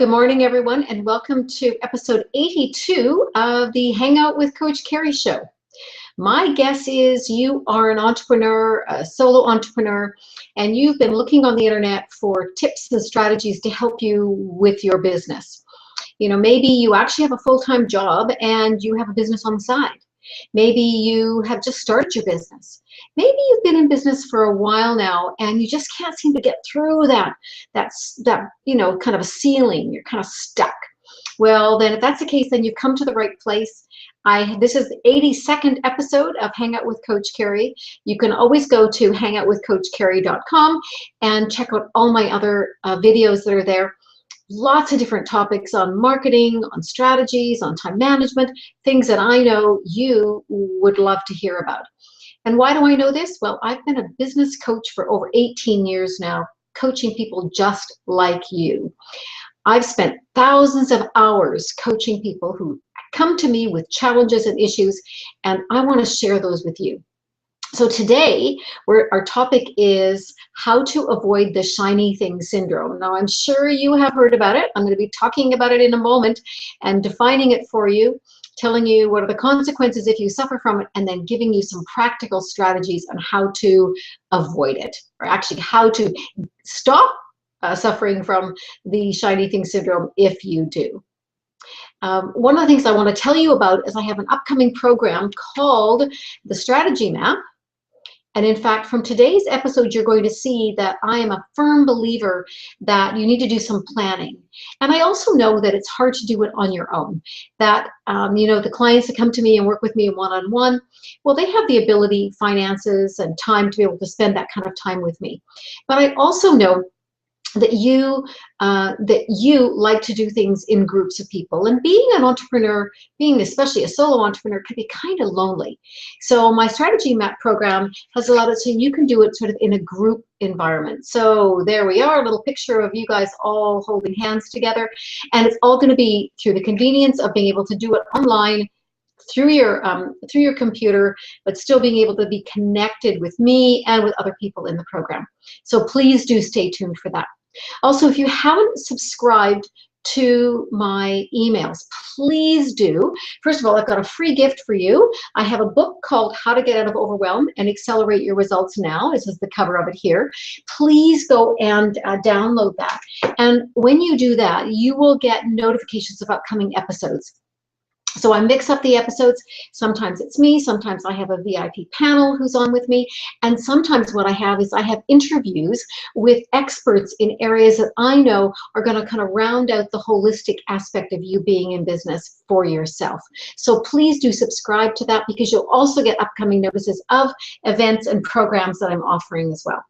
good morning, everyone, and welcome to episode 82 of the Hangout with Coach Kerry show. My guess is you are an entrepreneur, a solo entrepreneur, and you've been looking on the internet for tips and strategies to help you with your business. You know, maybe you actually have a full-time job and you have a business on the side. Maybe you have just started your business. Maybe you've been in business for a while now and you just can't seem to get through that kind of a ceiling. You're kind of stuck. Well, then if that's the case, then you've come to the right place. This is the 82nd episode of Hangout with Coach Kerry. You can always go to HangOutWithCoachKerry.com and check out all my other videos that are there. Lots of different topics on marketing, on strategies, on time management, things that I know you would love to hear about. And why do I know this? Well, I've been a business coach for over 18 years now, coaching people just like you. I've spent thousands of hours coaching people who come to me with challenges and issues, and I want to share those with you. So today, our topic is how to avoid the shiny thing syndrome. Now, I'm sure you have heard about it. I'm going to be talking about it in a moment and defining it for you, telling you what are the consequences if you suffer from it, and then giving you some practical strategies on how to avoid it, or actually how to stop suffering from the shiny thing syndrome if you do. One of the things I want to tell you about is I have an upcoming program called the Strategy Map. And in fact, from today's episode, you're going to see that I am a firm believer that you need to do some planning. And I also know that it's hard to do it on your own. That, the clients that come to me and work with me one-on-one, well, they have the ability, finances, and time to be able to spend that kind of time with me. But I also know that you like to do things in groups of people, and being an entrepreneur, being especially a solo entrepreneur, can be kind of lonely. So my Strategy Map program has allowed us so you can do it sort of in a group environment. So there we are, a little picture of you guys all holding hands together, and it's all going to be through the convenience of being able to do it online through your computer, but still being able to be connected with me and with other people in the program. So please do stay tuned for that. Also, if you haven't subscribed to my emails, please do. First of all, I've got a free gift for you. I have a book called How to Get Out of Overwhelm and Accelerate Your Results Now. This is the cover of it here. Please go and download that. And when you do that, you will get notifications of upcoming episodes. So I mix up the episodes. Sometimes it's me, sometimes I have a VIP panel who's on with me, and sometimes what I have is I have interviews with experts in areas that I know are going to kind of round out the holistic aspect of you being in business for yourself. So please do subscribe to that, because you'll also get upcoming notices of events and programs that I'm offering as well.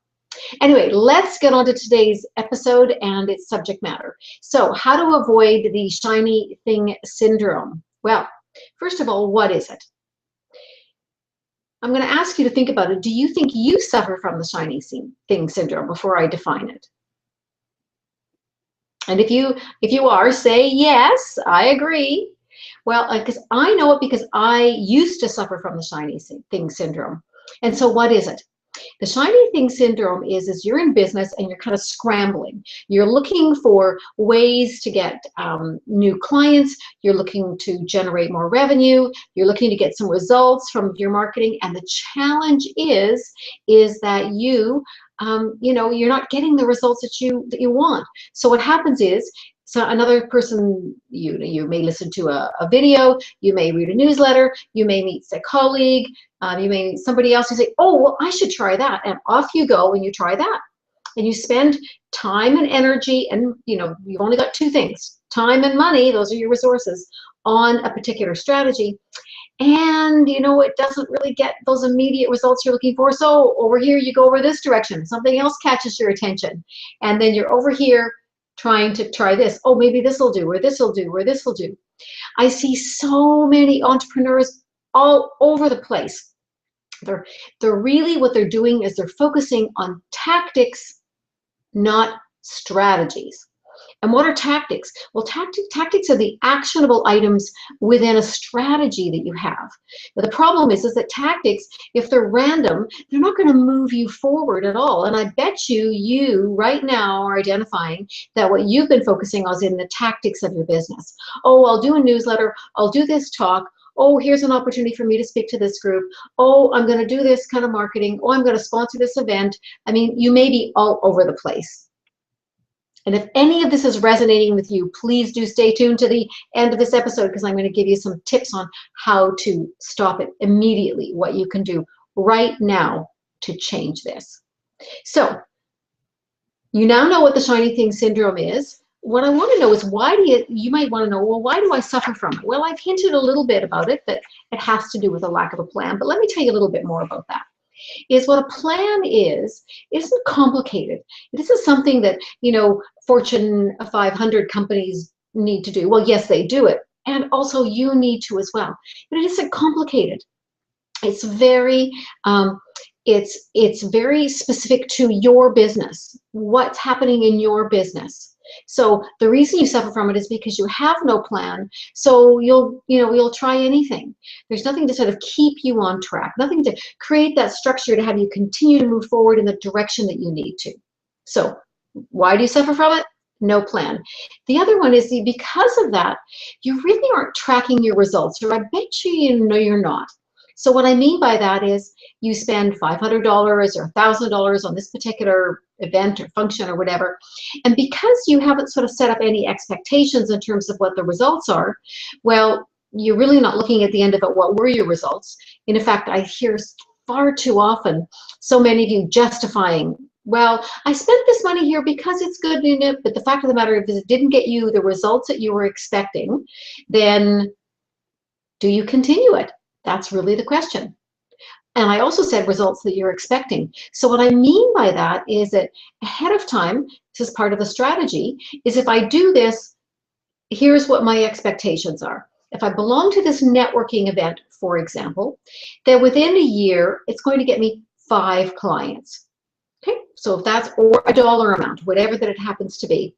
Anyway, let's get on to today's episode and its subject matter. So how to avoid the shiny thing syndrome. Well, first of all, what is it? I'm going to ask you to think about it. Do you think you suffer from the shiny thing syndrome before I define it? And if you are, say yes, I agree. Well, because I know it, because I used to suffer from the shiny thing syndrome. And so what is it? The shiny thing syndrome is you're in business and you're kind of scrambling. You're looking for ways to get new clients. You're looking to generate more revenue. You're looking to get some results from your marketing. And the challenge is that you're not getting the results that you want. So what happens is, so another person, you may listen to a video, you may read a newsletter, you may meet a colleague, you may meet somebody else who say, oh, well, I should try that. And off you go and you try that. And you spend time and energy, and you've only got two things, time and money, those are your resources, on a particular strategy. And it doesn't really get those immediate results you're looking for. So over here, you go over this direction, something else catches your attention. And then you're over here trying to try this. Oh, maybe this will do, or this will do, or this will do. I see so many entrepreneurs all over the place. They're really, what they're doing is they're focusing on tactics, not strategies. And what are tactics? Well, tactics are the actionable items within a strategy that you have. But the problem is that tactics, if they're random, they're not going to move you forward at all. And I bet you right now are identifying that what you've been focusing on is in the tactics of your business. Oh, I'll do a newsletter. I'll do this talk. Oh, here's an opportunity for me to speak to this group. Oh, I'm going to do this kind of marketing. Oh, I'm going to sponsor this event. I mean, you may be all over the place. And if any of this is resonating with you, please do stay tuned to the end of this episode, because I'm going to give you some tips on how to stop it immediately, what you can do right now to change this. So you now know what the shiny thing syndrome is. What I want to know is, why do you might want to know, well, why do I suffer from it? Well, I've hinted a little bit about it, that it has to do with a lack of a plan, but let me tell you a little bit more about that. Is what a plan is, isn't complicated. This is something that, you know, Fortune 500 companies need to do. Well, yes, they do it. And also you need to as well. But it isn't complicated. It's very, it's very specific to your business, what's happening in your business. So the reason you suffer from it is because you have no plan. So you'll try anything. There's nothing to sort of keep you on track, nothing to create that structure to have you continue to move forward in the direction that you need to. So why do you suffer from it? No plan. The other one is, because of that, you really aren't tracking your results, or I bet you know you're not. So what I mean by that is, you spend $500 or $1,000 on this particular event or function or whatever, and because you haven't sort of set up any expectations in terms of what the results are, well, you're really not looking at the end of it, what were your results? And in fact, I hear far too often so many of you justifying, well, I spent this money here because it's good, but the fact of the matter is, if it didn't get you the results that you were expecting, then do you continue it? That's really the question. And I also said results that you're expecting. So what I mean by that is that ahead of time, this is part of the strategy, is if I do this, here's what my expectations are. If I belong to this networking event, for example, then within a year, it's going to get me 5 clients. Okay, so if that's, or a dollar amount, whatever that it happens to be,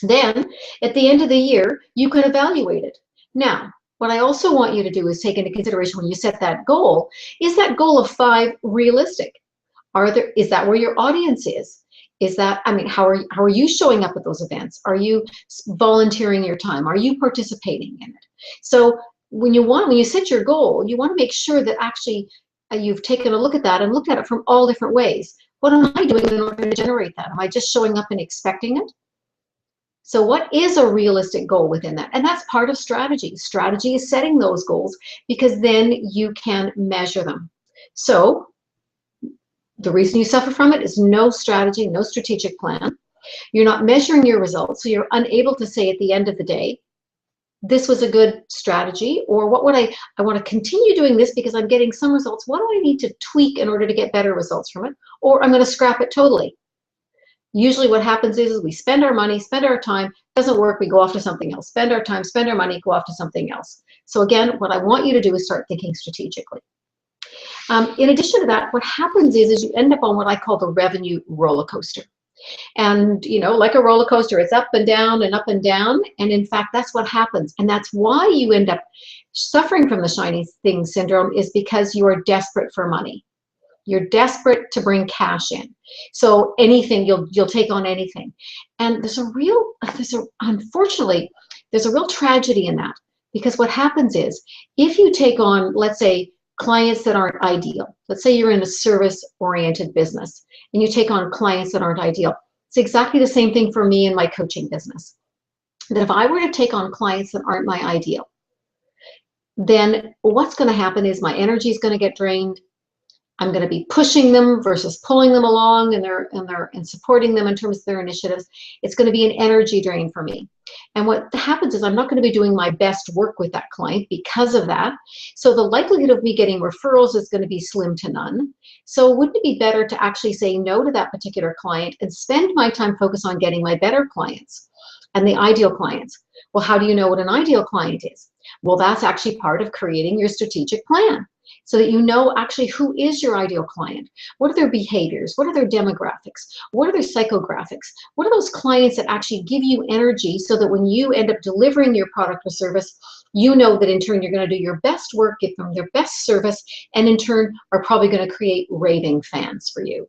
then at the end of the year, you can evaluate it. Now, what I also want you to do is take into consideration, when you set that goal, is that goal of 5 realistic? Is that where your audience is? Is that, I mean, how are you showing up at those events? Are you volunteering your time? Are you participating in it? So when you set your goal, you want to make sure that actually you've taken a look at that and looked at it from all different ways. What am I doing in order to generate that? Am I just showing up and expecting it? So what is a realistic goal within that? And that's part of strategy. Strategy is setting those goals, because then you can measure them. So the reason you suffer from it is no strategy, no strategic plan. You're not measuring your results, so you're unable to say at the end of the day, this was a good strategy, or what would I want to continue doing this because I'm getting some results. What do I need to tweak in order to get better results from it? Or I'm going to scrap it totally. Usually what happens is we spend our money, spend our time, doesn't work, we go off to something else. Spend our time, spend our money, go off to something else. So again, what I want you to do is start thinking strategically. In addition to that, what happens is you end up on what I call the revenue roller coaster. And, you know, like a roller coaster, it's up and down and up and down. And in fact, that's what happens. And that's why you end up suffering from the shiny thing syndrome, is because you are desperate for money. You're desperate to bring cash in. So anything, you'll take on anything. And unfortunately, there's a real tragedy in that, because what happens is, if you take on, let's say, clients that aren't ideal, let's say you're in a service-oriented business and you take on clients that aren't ideal, it's exactly the same thing for me in my coaching business. That if I were to take on clients that aren't my ideal, then what's going to happen is my energy is going to get drained. I'm going to be pushing them versus pulling them along and supporting them in terms of their initiatives. It's going to be an energy drain for me. And what happens is I'm not going to be doing my best work with that client because of that. So the likelihood of me getting referrals is going to be slim to none. So wouldn't it be better to actually say no to that particular client and spend my time focused on getting my better clients and the ideal clients? Well, how do you know what an ideal client is? Well, that's actually part of creating your strategic plan. so that you know actually who is your ideal client. What are their behaviors? What are their demographics? What are their psychographics? What are those clients that actually give you energy so that when you end up delivering your product or service, you know that in turn you're going to do your best work, give them their best service, and in turn are probably going to create raving fans for you.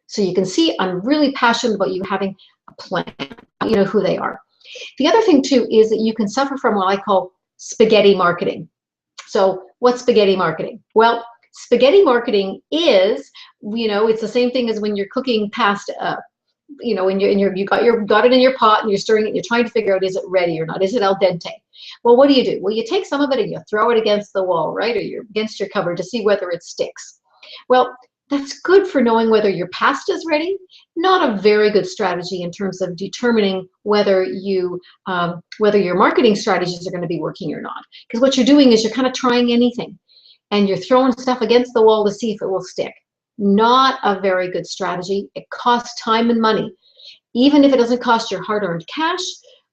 So you can see I'm really passionate about you having a plan. You know who they are. The other thing too is that you can suffer from what I call spaghetti marketing. So what's spaghetti marketing? Well, spaghetti marketing is, it's the same thing as when you're cooking pasta. When you got it in your pot and you're stirring it, and you're trying to figure out, is it ready or not? Is it al dente? Well, what do? Well, you take some of it and you throw it against the wall, right? Or you're against your cupboard to see whether it sticks. Well, that's good for knowing whether your pasta is ready. Not a very good strategy in terms of determining whether your marketing strategies are going to be working or not. Because what you're doing is you're kind of trying anything, and you're throwing stuff against the wall to see if it will stick. Not a very good strategy. It costs time and money. Even if it doesn't cost your hard-earned cash,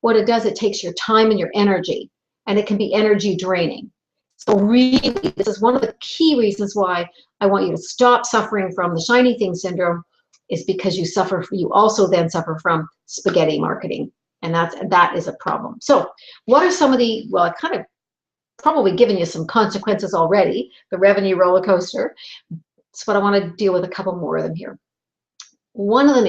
what it does, it takes your time and your energy, and it can be energy draining. So really, this is one of the key reasons why I want you to stop suffering from the shiny thing syndrome, is because you also then suffer from spaghetti marketing, and that is a problem. So what are some of the, well, I've kind of probably given you some consequences already, the revenue roller coaster, but I want to deal with a couple more of them here. One of them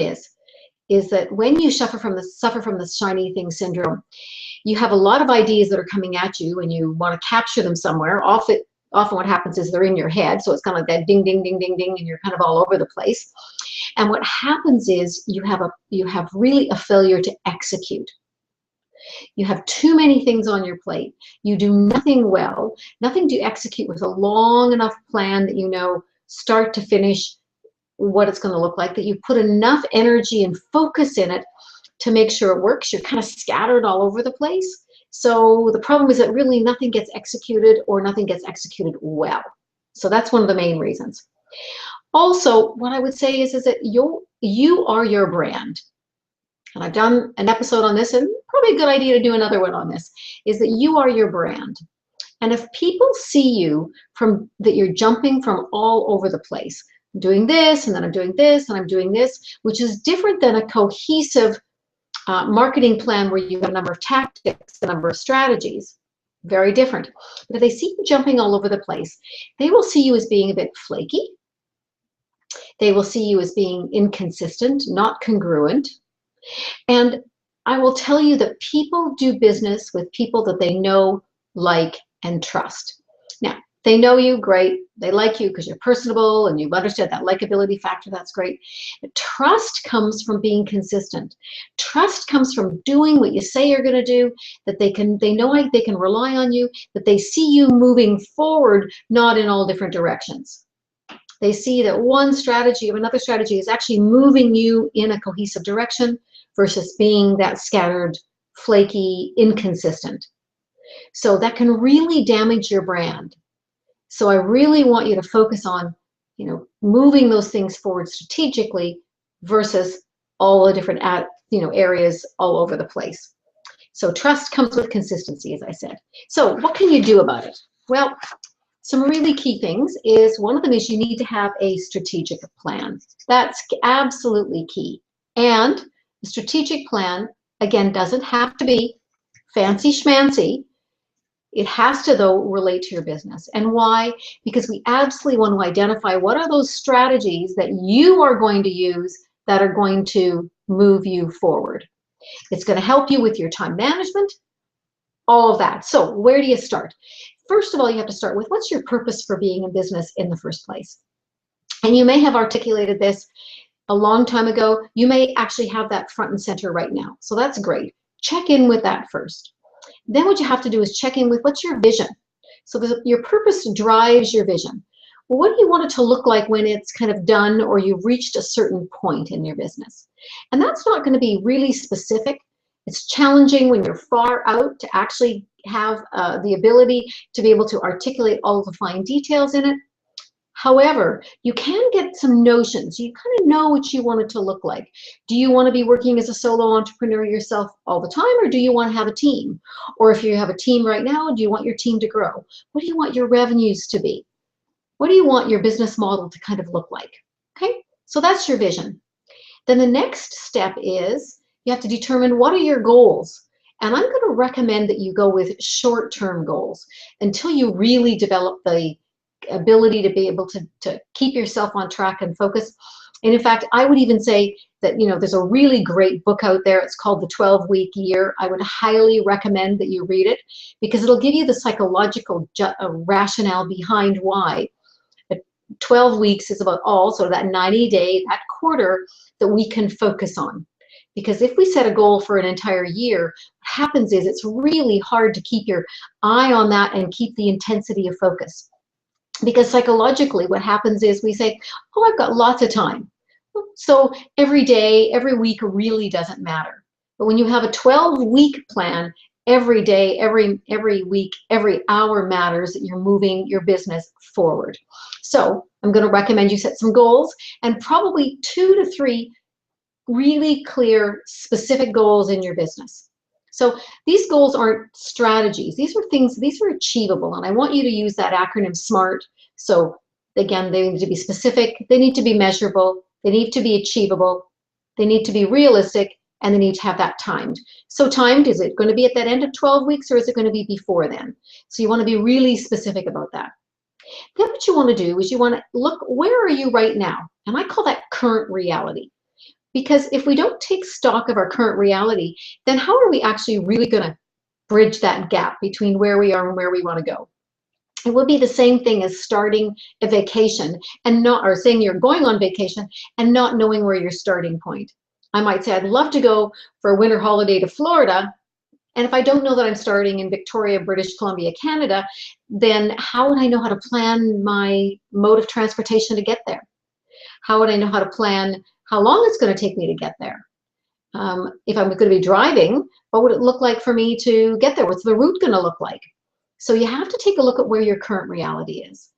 is that when you suffer from the shiny thing syndrome, you have a lot of ideas that are coming at you and you want to capture them somewhere. Often what happens is they're in your head, so it's kind of like that ding, ding, ding, ding, ding, and you're kind of all over the place. And what happens is you have really a failure to execute. You have too many things on your plate. You do nothing well. Nothing to execute with a long enough plan that you know start to finish what it's going to look like, that you put enough energy and focus in it to make sure it works. You're kind of scattered all over the place. So the problem is that really nothing gets executed, or nothing gets executed well. So that's one of the main reasons. Also, what I would say is that you are your brand. And I've done an episode on this, and probably a good idea to do another one on this, is that you are your brand. And if people see you that you're jumping from all over the place, I'm doing this, and then I'm doing this, and I'm doing this, which is different than a cohesive marketing plan where you have a number of tactics, a number of strategies, very different. But if they see you jumping all over the place, they will see you as being a bit flaky. They will see you as being inconsistent, not congruent. And I will tell you that people do business with people that they know, like, and trust. Now, they know you, great. They like you because you're personable and you've understood that likability factor, that's great. But trust comes from being consistent. Trust comes from doing what you say you're going to do, that they know they can rely on you, that they see you moving forward, not in all different directions. They see that one strategy or another strategy is actually moving you in a cohesive direction versus being that scattered, flaky, inconsistent. So that can really damage your brand. So I really want you to focus on, moving those things forward strategically versus all the different, areas all over the place. So trust comes with consistency, as I said. So what can you do about it? Well, some really key things is, one of them is you need to have a strategic plan. That's absolutely key. And the strategic plan, again, doesn't have to be fancy schmancy. It has to, though, relate to your business. And why? Because we absolutely want to identify what are those strategies that you are going to use that are going to move you forward. It's going to help you with your time management, all of that. So where do you start? First of all, you have to start with, what's your purpose for being in business in the first place? And you may have articulated this a long time ago. You may actually have that front and center right now. So that's great. Check in with that first. Then what you have to do is check in with, what's your vision? So your purpose drives your vision. Well, what do you want it to look like when it's kind of done, or you've reached a certain point in your business? And that's not going to be really specific. It's challenging when you're far out to actually have the ability to be able to articulate all the fine details in it. However, you can get some notions. You kind of know what you want it to look like. Do you want to be working as a solo entrepreneur yourself all the time, or do you want to have a team? Or if you have a team right now, do you want your team to grow? What do you want your revenues to be? What do you want your business model to kind of look like? Okay, so that's your vision. Then the next step is you have to determine what are your goals. And I'm going to recommend that you go with short-term goals until you really develop the ability to be able to keep yourself on track and focus. And in fact, I would even say that, you know, there's a really great book out there. It's called The 12-Week Year. I would highly recommend that you read it because it'll give you the psychological rationale behind why 12 weeks is about all, so that 90-day, that quarter that we can focus on. Because if we set a goal for an entire year, what happens is it's really hard to keep your eye on that and keep the intensity of focus. Because psychologically what happens is we say, oh, I've got lots of time. So every day, every week really doesn't matter. But when you have a 12-week plan, every day, every week, every hour matters that you're moving your business forward. So I'm going to recommend you set some goals and probably 2 to 3 really clear, specific goals in your business. So these goals aren't strategies. These are things, these are achievable. And I want you to use that acronym SMART. So again, they need to be specific, they need to be measurable, they need to be achievable, they need to be realistic, and they need to have that timed. So timed, is it going to be at that end of 12 weeks or is it going to be before then? So you want to be really specific about that. Then what you want to do is you want to look, where are you right now? And I call that current reality. Because if we don't take stock of our current reality, then how are we actually really going to bridge that gap between where we are and where we want to go? It would be the same thing as starting a vacation and not, or saying you're going on vacation and not knowing where your starting point. I might say, I'd love to go for a winter holiday to Florida. And if I don't know that I'm starting in Victoria, British Columbia, Canada, then how would I know how to plan my mode of transportation to get there? How would I know how to plan how long it's going to take me to get there? If I'm going to be driving, what would it look like for me to get there? What's the route going to look like? So you have to take a look at where your current reality is.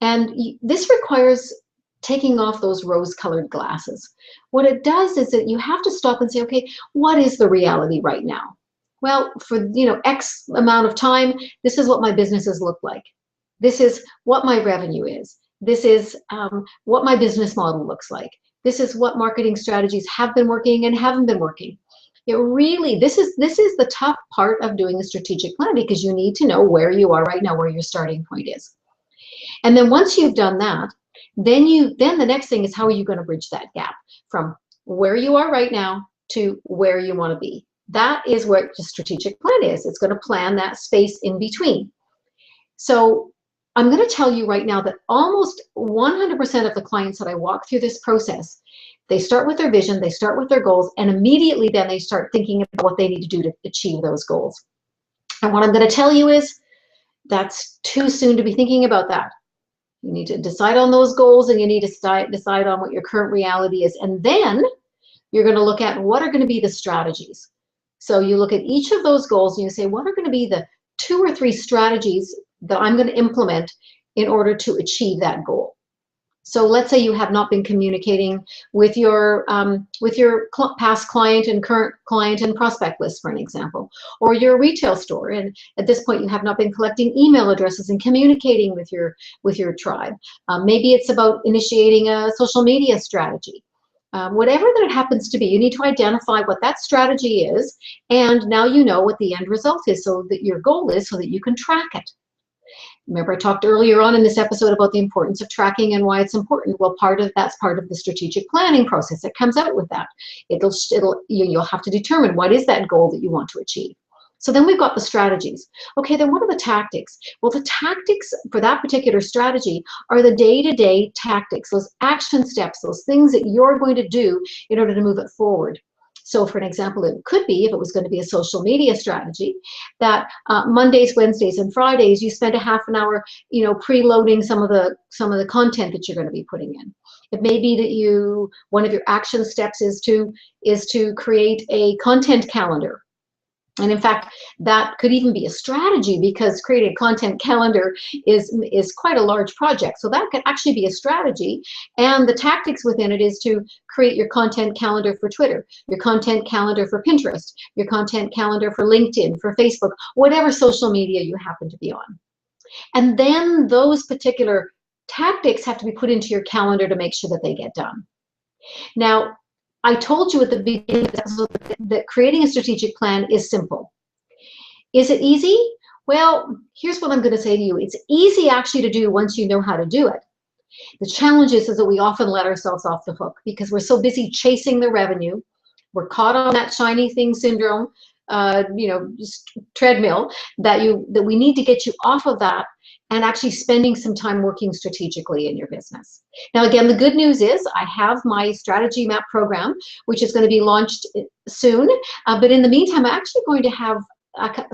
And this requires taking off those rose-colored glasses. What it does is that you have to stop and say, okay, what is the reality right now? Well, for X amount of time, this is what my businesses look like. This is what my revenue is. This is what my business model looks like. This is what marketing strategies have been working and haven't been working. It really, this is the tough part of doing a strategic plan, because you need to know where you are right now, where your starting point is. And then once you've done that, then the next thing is, how are you going to bridge that gap from where you are right now to where you want to be? That is what the strategic plan is. It's going to plan that space in between. So I'm going to tell you right now that almost 100% of the clients that I walk through this process, they start with their vision, they start with their goals, and immediately then they start thinking about what they need to do to achieve those goals. And what I'm going to tell you is, that's too soon to be thinking about that. You need to decide on those goals, and you need to decide on what your current reality is. And then you're going to look at what are going to be the strategies. So you look at each of those goals and you say, what are going to be the 2 or 3 strategies that I'm going to implement in order to achieve that goal? So let's say you have not been communicating with your past client and current client and prospect list, for an example, or you're a retail store, and at this point you have not been collecting email addresses and communicating with your tribe. Maybe it's about initiating a social media strategy. Whatever that it happens to be, you need to identify what that strategy is, and now you know what the end result is, so that your goal is, so that you can track it. Remember, I talked earlier on in this episode about the importance of tracking and why it's important. Well, that's part of the strategic planning process. It comes out with that. You'll have to determine what is that goal that you want to achieve. So then we've got the strategies. Okay, then what are the tactics? Well, the tactics for that particular strategy are the day-to-day tactics, those action steps, those things that you're going to do in order to move it forward. So for an example, it could be, if it was going to be a social media strategy, that Mondays, Wednesdays, and Fridays, you spend a half an hour, preloading some of the content that you're going to be putting in. It may be that one of your action steps is to create a content calendar. And in fact, that could even be a strategy, because creating a content calendar is quite a large project. So that could actually be a strategy. And the tactics within it is to create your content calendar for Twitter, your content calendar for Pinterest, your content calendar for LinkedIn, for Facebook, whatever social media you happen to be on. And then those particular tactics have to be put into your calendar to make sure that they get done. Now, I told you at the beginning of this episode that creating a strategic plan is simple. Is it easy? Well, here's what I'm going to say to you. It's easy actually to do once you know how to do it. The challenge is that we often let ourselves off the hook because we're so busy chasing the revenue. We're caught on that shiny thing syndrome, treadmill that we need to get you off of that and actually spending some time working strategically in your business. Now, again, the good news is I have my strategy map program, which is going to be launched soon. But in the meantime, I'm actually going to have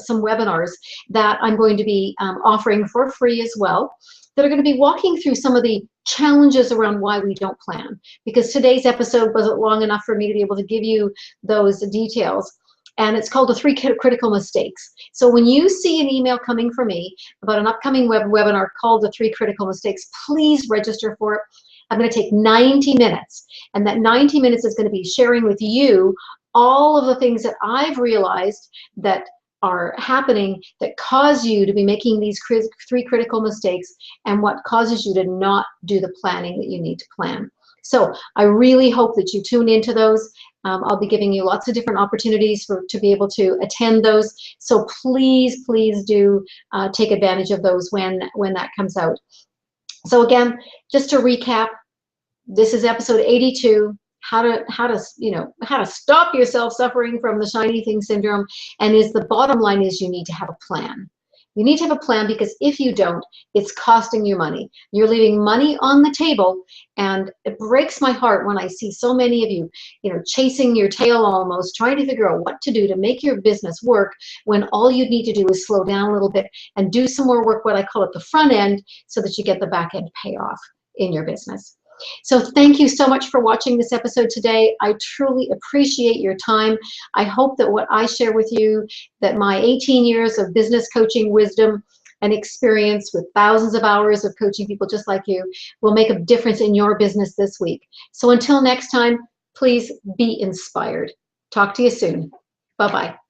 some webinars that I'm going to be offering for free as well, that are going to be walking through some of the challenges around why we don't plan. Because today's episode wasn't long enough for me to be able to give you those details. And it's called the 3 critical mistakes. So when you see an email coming from me about an upcoming webinar called the 3 critical mistakes, please register for it. I'm going to take 90 minutes. And that 90 minutes is going to be sharing with you all of the things that I've realized that are happening that cause you to be making these 3 critical mistakes and what causes you to not do the planning that you need to plan. So I really hope that you tune into those. I'll be giving you lots of different opportunities to be able to attend those. So please, please do take advantage of those when that comes out. So again, just to recap, this is episode 82. How to stop yourself suffering from the shiny thing syndrome. And the bottom line is you need to have a plan. You need to have a plan because if you don't, it's costing you money. You're leaving money on the table, and it breaks my heart when I see so many of you, chasing your tail almost, trying to figure out what to do to make your business work when all you need to do is slow down a little bit and do some more work, what I call it the front end, so that you get the back end payoff in your business. So thank you so much for watching this episode today. I truly appreciate your time. I hope that what I share with you, that my 18 years of business coaching wisdom and experience with thousands of hours of coaching people just like you, will make a difference in your business this week. So until next time, please be inspired. Talk to you soon. Bye-bye.